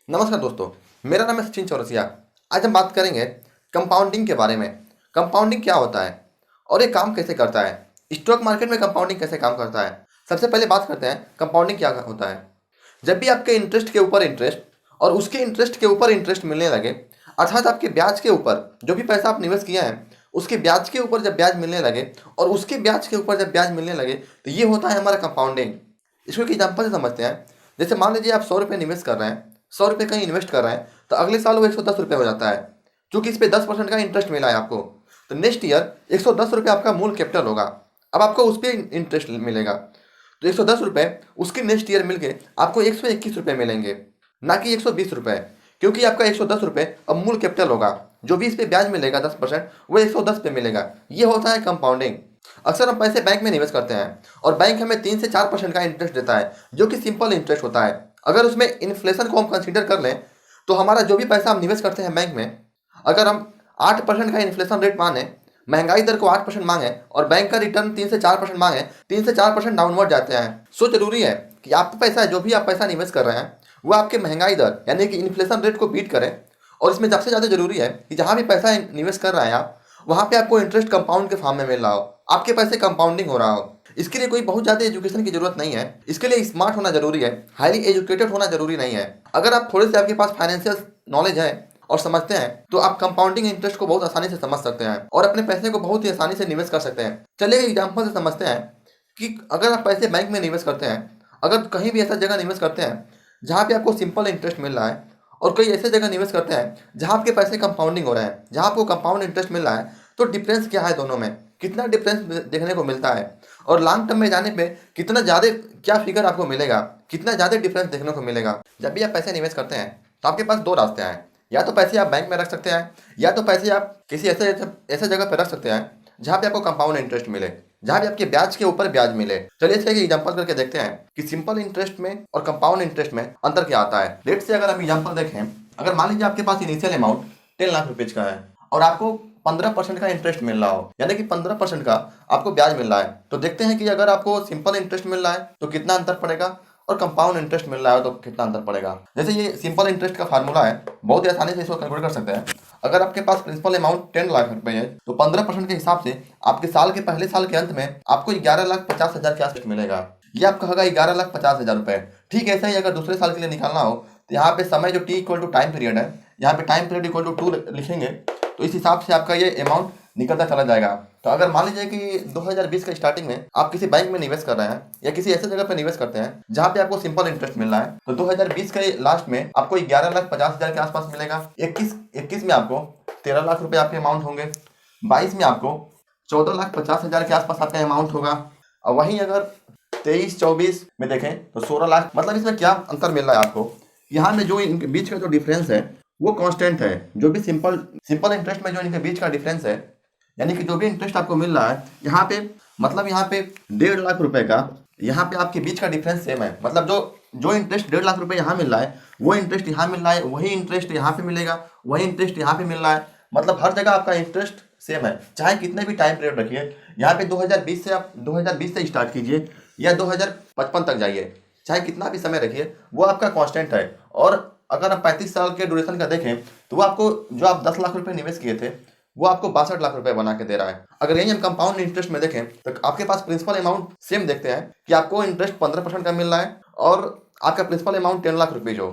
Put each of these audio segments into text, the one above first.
नमस्कार दोस्तों, मेरा नाम है सचिन चौरसिया। आज हम बात करेंगे कंपाउंडिंग के बारे में। कंपाउंडिंग क्या होता है और ये काम कैसे करता है, स्टॉक मार्केट में कंपाउंडिंग कैसे काम करता है। सबसे पहले बात करते हैं कंपाउंडिंग क्या होता है। जब भी आपके इंटरेस्ट के ऊपर इंटरेस्ट और उसके इंटरेस्ट के ऊपर इंटरेस्ट मिलने लगे, अर्थात आपके ब्याज के ऊपर जो भी पैसा आप निवेश किया है उसके ब्याज के ऊपर जब ब्याज मिलने लगे और उसके ब्याज के ऊपर जब ब्याज मिलने लगे, तो ये होता है हमारा कंपाउंडिंग। इसको एक एग्जाम्पल से समझते हैं। जैसे मान लीजिए आप 100 रुपये निवेश कर रहे हैं, 100 रुपये कहीं इन्वेस्ट कर रहे हैं, तो अगले साल वो 110 रुपये हो जाता है। क्योंकि इस पे 10% का इंटरेस्ट मिला है आपको, तो नेक्स्ट ईयर 110 रुपये आपका मूल कैपिटल होगा। अब आपको उस पर इंटरेस्ट मिलेगा, तो 110 रुपये उसके नेक्स्ट ईयर मिलके आपको 121 रुपये मिलेंगे, ना कि 120 रुपये। क्योंकि आपका 110 रुपये अब मूल कैपिटल होगा, जो भी इस पे ब्याज मिलेगा 10%, वो 110 पे मिलेगा। ये होता है कंपाउंडिंग। अक्सर हम पैसे बैंक में निवेश करते हैं और बैंक हमें 3 से 4% का इंटरेस्ट देता है, जो कि सिंपल इंटरेस्ट होता है। अगर उसमें इन्फ्लेशन को हम कंसीडर कर लें, तो हमारा जो भी पैसा हम निवेश करते हैं बैंक में, अगर हम 8% का इन्फ्लेशन रेट माने, महंगाई दर को 8% मांगे और बैंक का रिटर्न 3 से 4% मांगे, 3 से 4% डाउनवर्ड जाते हैं। सो जरूरी है कि आप पैसा जो भी आप पैसा निवेश कर रहे हैं वो आपके महंगाई दर यानी कि इन्फ्लेशन रेट को बीट करें। और इसमें सबसे ज़्यादा जरूरी है कि जहाँ भी पैसा निवेश कर रहे हैं आप, वहाँ पे आपको इंटरेस्ट कंपाउंड के फॉर्म में मिल रहा हो, आपके पैसे कंपाउंडिंग हो रहा हो। इसके लिए कोई बहुत ज़्यादा एजुकेशन की जरूरत नहीं है। इसके लिए स्मार्ट होना जरूरी है, हाईली एजुकेटेड होना जरूरी नहीं है। अगर आप थोड़े से आपके पास फाइनेंशियल नॉलेज है और समझते हैं, तो आप कंपाउंडिंग इंटरेस्ट को बहुत आसानी से समझ सकते हैं और अपने पैसे को बहुत ही आसानी से निवेश कर सकते हैं। चलिए एग्जाम्पल से समझते हैं कि अगर आप पैसे बैंक में निवेश करते हैं, अगर कहीं भी ऐसा जगह निवेश करते हैं जहाँ पे आपको सिंपल इंटरेस्ट मिल रहा है, और कई ऐसे जगह निवेश करते हैं जहाँ आपके पैसे कंपाउंडिंग हो रहे हैं, जहाँ आपको कंपाउंड इंटरेस्ट मिल रहा है, तो डिफरेंस क्या है दोनों में, कितना डिफरेंस देखने को मिलता है, और लॉन्ग टर्म में जाने पे कितना ज़्यादा क्या फिगर आपको मिलेगा, कितना ज़्यादा डिफरेंस देखने को मिलेगा। जब भी आप पैसे निवेश करते हैं तो आपके पास दो रास्ते हैं। या तो पैसे आप बैंक में रख सकते हैं, या तो पैसे आप किसी ऐसे ऐसे जगह पर रख सकते हैं जहाँ पे आपको कंपाउंड इंटरेस्ट मिले, जहाँ पे आपके ब्याज के ऊपर ब्याज मिले। चलिए इसका एक एग्जांपल करके देखते हैं कि सिंपल इंटरेस्ट में और कंपाउंड इंटरेस्ट में अंतर क्या आता है। लेट से अगर हम एग्जांपल देखें, अगर मान लीजिए आपके पास इनिशियल अमाउंट 10 लाख रुपए का है और आपको 15% का इंटरेस्ट मिल रहा हो, यानी कि 15% का आपको ब्याज मिल रहा है, तो देखते हैं कि अगर आपको सिंपल इंटरेस्ट मिल रहा है तो कितना अंतर पड़ेगा, और कंपाउंड इंटरेस्ट मिल रहा है तो कितना अंतर पड़ेगा। जैसे ये सिंपल इंटरेस्ट का फार्मूला है, बहुत ही आसानी से इसको कैलकुलेट कर सकते हैं। अगर आपके पास प्रिंसिपल अमाउंट 10 लाख रुपए है, तो 15% के हिसाब से आपके साल के पहले साल के अंत में आपको 11,50,000 के आसपास मिलेगा। ये आपका होगा 11,50,000 रुपए। ठीक ऐसा ही अगर दूसरे साल के लिए निकालना हो, तो यहाँ पे समय जो T equal to time period है, यहाँ पे टाइम पीरियड इक्वल टू 2 लिखेंगे, तो इस हिसाब से आपका ये अमाउंट निकलता चला जाएगा। तो अगर मान लीजिए कि 2020 के स्टार्टिंग में आप किसी बैंक में निवेश कर रहे हैं या किसी ऐसे जगह पे निवेश करते हैं जहाँ पे आपको सिंपल इंटरेस्ट मिल रहा है, तो 2020 के लास्ट में आपको 11,50,000 के आसपास मिलेगा। 21 में आपको 13 लाख रुपए आपके अमाउंट होंगे। 22 में आपको 14,50,000 के आसपास आपका अमाउंट होगा। और वहीं अगर 23-24 में देखें तो 16 लाख। मतलब इसमें क्या अंतर मिल रहा है आपको, यहाँ में जो इनके बीच का जो डिफरेंस है वो कांस्टेंट है। जो भी सिंपल इंटरेस्ट में जो इनके बीच का डिफरेंस है, यानी कि जो भी इंटरेस्ट आपको मिल रहा है यहाँ पे, मतलब यहाँ पे 1.5 लाख रुपए का यहाँ पे आपके बीच का डिफरेंस सेम है। मतलब जो इंटरेस्ट 1.5 लाख रुपए यहाँ मिल रहा है, वो इंटरेस्ट यहाँ मिल रहा है, वही इंटरेस्ट यहाँ पे मिलेगा, वही इंटरेस्ट यहाँ पे मिल रहा है। मतलब हर जगह आपका इंटरेस्ट सेम है, चाहे कितने भी टाइम पीरियड रखिए। यहाँ पे 2020 से आप 2020 से स्टार्ट कीजिए या 2055 तक जाइए, चाहे कितना भी समय रखिए, वो आपका कांस्टेंट है। और अगर आप 35 साल के ड्यूरेशन का देखें, तो वो आपको जो आप 10 लाख रुपए निवेश किए थे, वो आपको 62 लाख रुपए बना के दे रहा है। अगर यही हम कंपाउंड इंटरेस्ट में देखें, तो आपके पास प्रिंसिपल अमाउंट सेम देखते हैं कि आपको इंटरेस्ट 15% का मिल रहा है और आपका प्रिंसिपल अमाउंट 10 लाख रुपए जो।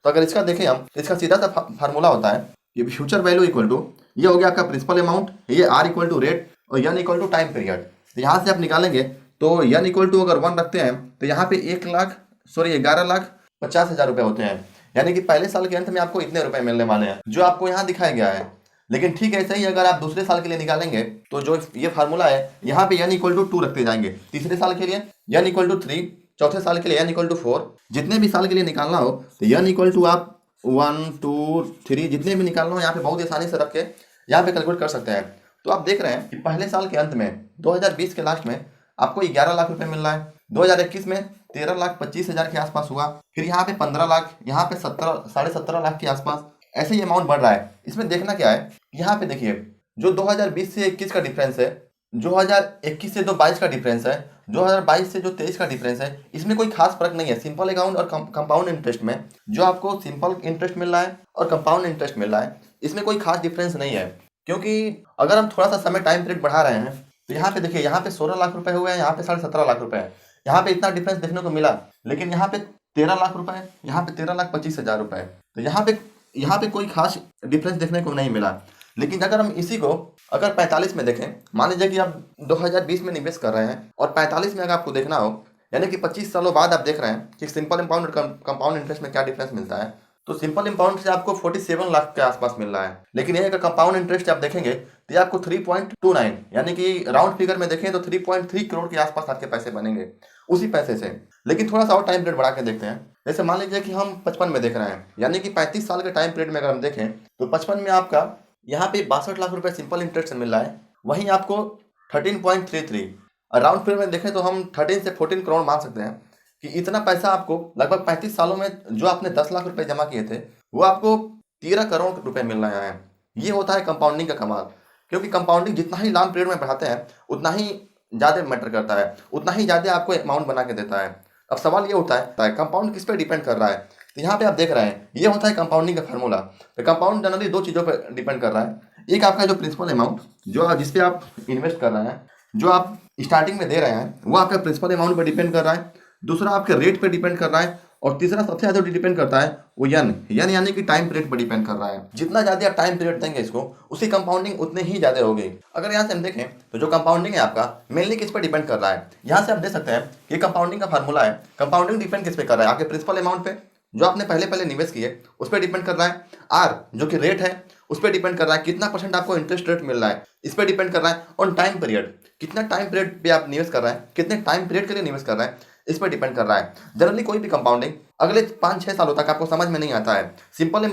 तो अगर इसका देखें हम, इसका सीधा सा फार्मूला होता है, ये फ्यूचर वैल्यू इक्वल टू, ये हो गया आपका प्रिंसिपल अमाउंट, ये आर इक्वल टू रेट और N equal to time period. तो यहाँ से आप निकालेंगे तो एन इक्वल टू अगर 1 रखते हैं तो यहाँ पे 11,50,000 रुपए होते हैं। यानी कि पहले साल के अंत में आपको इतने रुपए मिलने वाले हैं जो आपको यहाँ दिखाया गया है। लेकिन ठीक है, ऐसे ही अगर आप दूसरे साल के लिए निकालेंगे तो जो ये फार्मूला है, यहाँ पे एन इक्वल टू 2 रखते जाएंगे। तीसरे साल के लिए एन इक्वल टू 3, चौथे साल के लिए एन इक्वल टू 4। जितने भी साल के लिए निकालना हो तो एन इक्वल टू आप 1, 2, 3 जितने भी निकालना हो यहाँ पे बहुत आसानी से रख के यहाँ पे कैलकुलेट कर सकते हैं। तो आप देख रहे हैं कि पहले साल के अंत में 2020 के लास्ट में आपको 11 लाख रुपए मिल रहा है, 2021 में 13,25,000 के आसपास हुआ, फिर यहाँ पे 15 लाख, यहाँ पे 17.5 लाख के आसपास, ऐसे ही अमाउंट बढ़ रहा है। इसमें देखना क्या है, यहाँ पे देखिए जो 2020 से 21 का डिफरेंस है, 2021 से जो 22 का डिफरेंस है, 2022 से जो 23 का डिफरेंस है, इसमें कोई खास फर्क नहीं है। सिंपल अकाउंट और कंपाउंड इंटरेस्ट में जो आपको सिंपल इंटरेस्ट मिल रहा है और कंपाउंड इंटरेस्ट मिल रहा है, इसमें कोई खास डिफरेंस नहीं है। क्योंकि अगर हम थोड़ा सा समय टाइम पीरियड बढ़ा रहे हैं तो यहाँ पे देखिए, यहाँ पे 16 लाख रुपए हुए हैं, यहाँ पे 17.5 लाख रुपए है। यहाँ पे इतना डिफरेंस देखने को मिला, लेकिन यहाँ पे 13 लाख रुपए, यहाँ पे 13,25,000 रुपए। तो यहाँ पे कोई खास डिफरेंस देखने को नहीं मिला। लेकिन अगर हम इसी को अगर 45 में देखें, मान लीजिए कि आप 2020 में निवेश कर रहे हैं और 45 में अगर आपको देखना हो, यानी कि 25 सालों बाद आप देख रहे हैं कि सिंपल इंपाउंड और कंपाउंड इंटरेस्ट में क्या डिफरेंस मिलता है, तो सिंपल इंपाउंड से आपको 47 लाख के आसपास मिल रहा है। लेकिन ये अगर कंपाउंड इंटरेस्ट आप देखेंगे तो ये आपको 3.29, यानी कि राउंड फिगर में देखें तो 3.3 करोड़ के आसपास आपके पैसे बनेंगे उसी पैसे से। लेकिन थोड़ा सा और टाइम पीरियड बढ़ा के देखते हैं। जैसे मान लीजिए कि हम 55 में देख रहे हैं, यानी कि 35 साल के टाइम पीरियड में अगर हम देखें तो 55 में आपका यहाँ पे 62 लाख रुपए सिंपल इंटरेस्ट से मिल रहा है, वहीं आपको 13.33, और राउंड फिगर में देखें तो हम 13 से 14 करोड़ मान सकते हैं कि इतना पैसा आपको लगभग 35 सालों में, जो आपने 10 लाख रुपए जमा किए थे, वो आपको 13 करोड़ रुपए मिल रहे हैं। ये होता है कंपाउंडिंग का कमाल। क्योंकि कंपाउंडिंग जितना ही लॉन्ग पीरियड में बढ़ाते हैं उतना ही ज़्यादा मैटर करता है, उतना ही ज़्यादा आपको अमाउंट बना के देता है। अब सवाल ये उठता है कंपाउंड किस पे डिपेंड कर रहा है। तो यहाँ पे आप देख रहे हैं ये होता है कंपाउंडिंग का फार्मूला। तो कंपाउंड जनरली दो चीज़ों पर डिपेंड कर रहा है। एक आपका जो प्रिंसिपल अमाउंट जिसपे आप इन्वेस्ट कर रहे हैं, जो आप स्टार्टिंग में दे रहे हैं, वो आपका प्रिंसिपल अमाउंट पर डिपेंड कर रहा है। दूसरा आपके रेट पे डिपेंड कर रहा है। और तीसरा सबसे ज़्यादा डिपेंड करता है वो यन यानी कि टाइम पीरियड पर डिपेंड कर रहा है। जितना ज़्यादा आप टाइम पीरियड देंगे इसको, उसकी कंपाउंडिंग उतनी ही ज़्यादा होगी। अगर यहाँ से हम देखें तो जो कंपाउंडिंग है आपका मेनली किस पर डिपेंड कर रहा है, यहाँ से आप देख सकते हैं कि कंपाउंडिंग का फार्मूला है। कंपाउंडिंग डिपेंड किस पे कर रहा है, आपके प्रिंसिपल अमाउंट पे जो आपने पहले निवेश किए उस पर डिपेंड कर रहा है। आर जो कि रेट है उस पर डिपेंड कर रहा है, कितना % आपको इंटरेस्ट रेट मिल रहा है इस पर डिपेंड कर रहा है। और टाइम पीरियड, कितना टाइम पीरियड पे आप निवेश कर रहे हैं, कितने टाइम पीरियड के लिए निवेश कर रहे हैं, इस पर डिपेंड कर रहा है। जनरली कोई भी कंपाउंडिंग अगले 5-6 सालों तक आपको समझ में नहीं आता है। सिंपल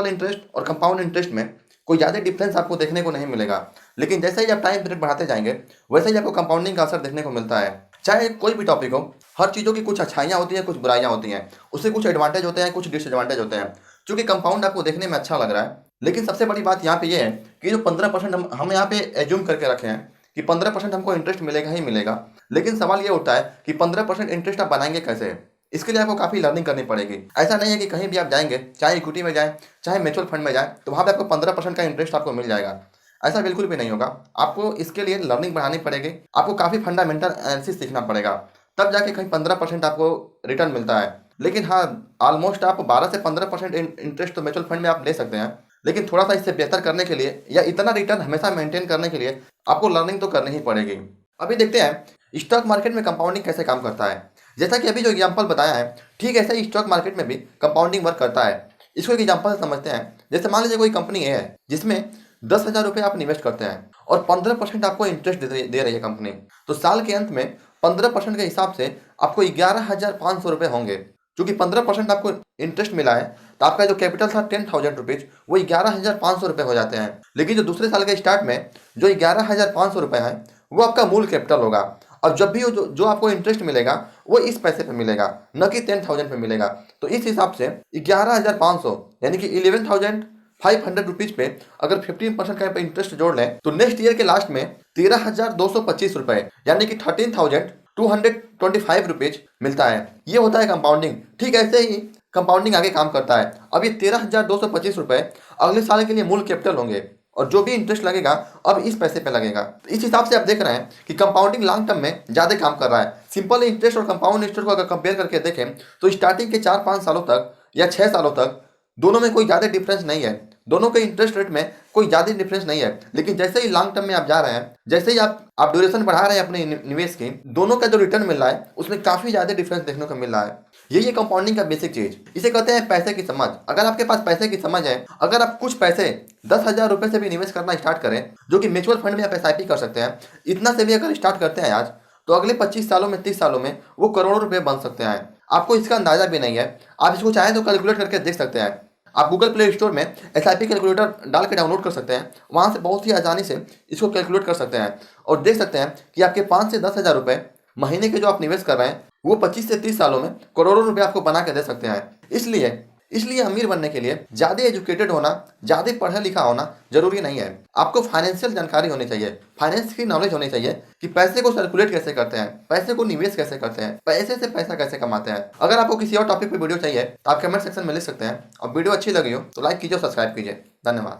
इंटरेस्ट और कंपाउंड इंटरेस्ट में कोई ज़्यादा डिफरेंस आपको देखने को नहीं मिलेगा। लेकिन जैसे ही आप टाइम पीरियड बढ़ाते जाएंगे वैसे ही आपको कंपाउंडिंग का असर देखने को मिलता है। चाहे कोई भी टॉपिक हो, हर चीज़ों की कुछ अच्छाइयाँ होती हैं, कुछ बुराइयाँ होती हैं, उससे कुछ एडवांटेज होते हैं, कुछ डिसएडवांटेज होते हैं। चूँकि कंपाउंड आपको देखने में अच्छा लग रहा है, लेकिन सबसे बड़ी बात यहाँ पे ये है कि जो 15% हम यहाँ पे एज्यूम करके रखे हैं कि 15% हमको इंटरेस्ट मिलेगा ही मिलेगा। लेकिन सवाल ये उठता है कि 15% इंटरेस्ट आप बनाएंगे कैसे। इसके लिए आपको काफ़ी लर्निंग करनी पड़ेगी। ऐसा नहीं है कि कहीं भी आप जाएंगे, चाहे इक्विटी में जाएं, चाहे म्यूचुअल फंड में जाएं, तो वहाँ पे आपको 15% का इंटरेस्ट आपको मिल जाएगा। ऐसा बिल्कुल भी नहीं होगा। आपको इसके लिए लर्निंग बढ़ानी पड़ेगी, आपको काफ़ी फंडामेंटल एनालिसिस सीखना पड़ेगा, तब जाके कहीं 15% आपको रिटर्न मिलता है। लेकिन हाँ, ऑलमोस्ट आप 12 से 15% इंटरेस्ट तो म्यूचुअल फंड में आप ले सकते हैं। लेकिन थोड़ा सा इससे बेहतर करने के लिए या इतना रिटर्न हमेशा मेंटेन करने के लिए आपको लर्निंग तो करनी ही पड़ेगी। अभी देखते हैं स्टॉक मार्केट में कंपाउंडिंग कैसे काम करता है। जैसा कि अभी जो एग्जांपल बताया है, ठीक ऐसे ही स्टॉक मार्केट में भी कंपाउंडिंग वर्क करता है। इसको एक एग्जांपल से समझते हैं। जैसे मान लीजिए कोई कंपनी है जिसमें 10,000 रुपये आप इन्वेस्ट करते हैं और 15% आपको इंटरेस्ट दे रही है कंपनी, तो साल के अंत में 15% के हिसाब से आपको 11,500 रुपये होंगे। क्योंकि 15% आपको इंटरेस्ट मिला है तो आपका जो कैपिटल था 10,000 रुपीज़, वो 11,500 रुपये हो जाते हैं। लेकिन जो दूसरे साल के स्टार्ट में जो 11,500 रुपये है वो आपका मूल कैपिटल होगा। अब जब भी जो आपको इंटरेस्ट मिलेगा वो इस पैसे पे मिलेगा, न कि 10,000 पे मिलेगा। तो इस हिसाब से 11,500 यानी कि 11,500 रुपीज़ पे अगर 15% का इंटरेस्ट जोड़ लें तो नेक्स्ट ईयर के लास्ट में 13,225 रुपये यानी कि 13,225 रुपीज़ मिलता है। ये होता है कंपाउंडिंग। ठीक ऐसे ही कंपाउंडिंग आगे काम करता है। अब ये 13,225 रुपये अगले साल के लिए मूल कैपिटल होंगे और जो भी इंटरेस्ट लगेगा अब इस पैसे पे लगेगा। तो इस हिसाब से आप देख रहे हैं कि कंपाउंडिंग लॉन्ग टर्म में ज़्यादा काम कर रहा है। सिंपल इंटरेस्ट और कंपाउंड इंटरेस्ट को अगर कंपेयर करके देखें तो स्टार्टिंग के 4-5 सालों तक या 6 सालों तक दोनों में कोई ज़्यादा डिफरेंस नहीं है, दोनों के इंटरेस्ट रेट में कोई ज़्यादा डिफरेंस नहीं है। लेकिन जैसे ही लॉन्ग टर्म में आप जा रहे हैं, जैसे ही आप ड्यूरेशन बढ़ा रहे हैं अपने निवेश की, दोनों का जो रिटर्न मिल रहा है उसमें काफ़ी ज़्यादा डिफरेंस देखने को मिल रहा है। यही कंपाउंडिंग का बेसिक चीज, इसे कहते हैं पैसे की समझ। अगर आपके पास पैसे की समझ है, अगर आप कुछ पैसे 10,000 रुपये से भी निवेश करना स्टार्ट करें, जो कि म्यूचुअल फंड में आप SIP कर सकते हैं, इतना से भी अगर स्टार्ट करते हैं आज, तो अगले 25 सालों में 30 सालों में वो करोड़ों रुपए बन सकते हैं। आपको इसका अंदाजा भी नहीं है। आप इसको चाहें तो कैलकुलेट करके देख सकते हैं। आप गूगल प्ले स्टोर में SIP कैलकुलेटर डाल के डाउनलोड कर सकते हैं, वहाँ से बहुत ही आसानी से इसको कैलकुलेट कर सकते हैं और देख सकते हैं कि आपके 5 से 10,000 रुपये महीने के जो आप निवेश कर रहे हैं वो 25 से 30 सालों में करोड़ों रुपए आपको बना के दे सकते हैं। इसलिए इसलिए अमीर बनने के लिए ज़्यादा एजुकेटेड होना, ज़्यादा पढ़ा लिखा होना जरूरी नहीं है। आपको फाइनेंशियल जानकारी होनी चाहिए, फाइनेंस की नॉलेज होनी चाहिए कि पैसे को सर्कुलेट कैसे करते हैं, पैसे को निवेश कैसे करते हैं, पैसे से पैसा कैसे कमाते हैं। अगर आपको किसी और टॉपिक पे वीडियो चाहिए तो आप कमेंट सेक्शन में लिख सकते हैं। और वीडियो अच्छी लगी हो तो लाइक कीजिए और सब्सक्राइब कीजिए। धन्यवाद।